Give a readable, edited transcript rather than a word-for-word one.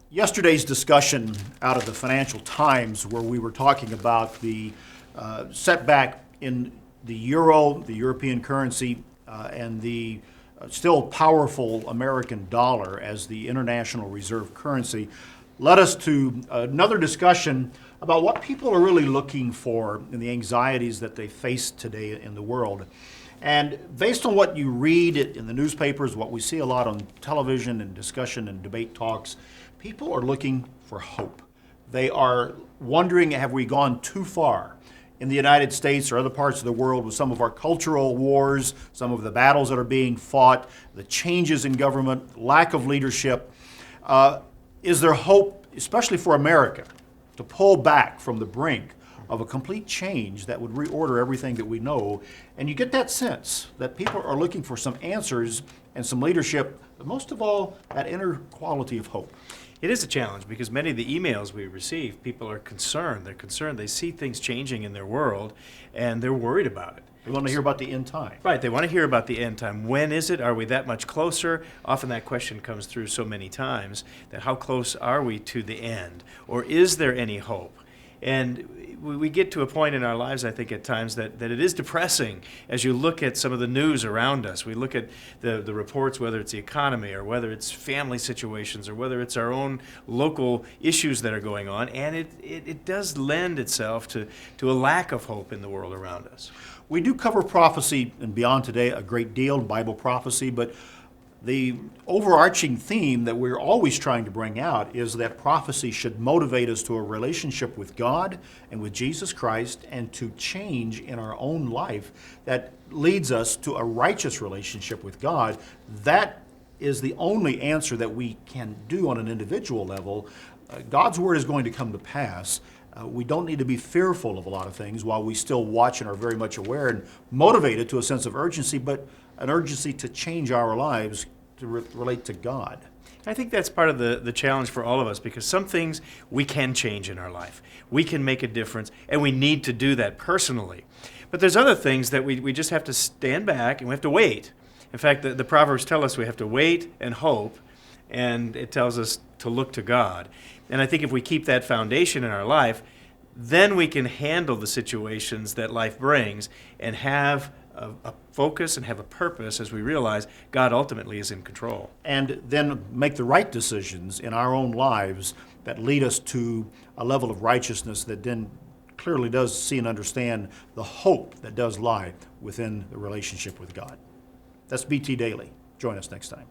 Yesterday's discussion out of the Financial Times, where we were talking about the setback in the euro, the European currency, and the still powerful American dollar as the international reserve currency, led us to another discussion about what people are really looking for in the anxieties that they face today in the world. And based on what you read in the newspapers, what we see a lot on television and discussion and debate talks, people are looking for hope. They are wondering, have we gone too far in the United States or other parts of the world with some of our cultural wars, some of the battles that are being fought, the changes in government, lack of leadership? Is there hope, especially for America, to pull back from the brink of a complete change that would reorder everything that we know? And you get that sense that people are looking for some answers and some leadership, but most of all, that inner quality of hope. It is a challenge because many of the emails we receive, people are concerned. They're concerned. They see things changing in their world, and they're worried about it. They want to hear about the end time. Right. They want to hear about the end time. When is it? Are we that much closer? Often that question comes through so many times that how close are we to the end? Or is there any hope? And we get to a point in our lives, I think, at times that it is depressing as you look at some of the news around us. We look at the reports, whether it's the economy or whether it's family situations or whether it's our own local issues that are going on, and it does lend itself to a lack of hope in the world around us. We do cover prophecy and beyond today a great deal, Bible prophecy, but the overarching theme that we're always trying to bring out is that prophecy should motivate us to a relationship with God and with Jesus Christ, and to change in our own life that leads us to a righteous relationship with God. That is the only answer that we can do on an individual level. God's word is going to come to pass. We don't need to be fearful of a lot of things while we still watch and are very much aware and motivated to a sense of urgency, but an urgency to change our lives to relate to God. I think that's part of the challenge for all of us, because some things we can change in our life. We can make a difference, and we need to do that personally. But there's other things that we just have to stand back and we have to wait. In fact, the Proverbs tell us we have to wait and hope, and it tells us to look to God. And I think if we keep that foundation in our life, then we can handle the situations that life brings and have a focus and have a purpose as we realize God ultimately is in control. And then make the right decisions in our own lives that lead us to a level of righteousness that then clearly does see and understand the hope that does lie within the relationship with God. That's BT Daily. Join us next time.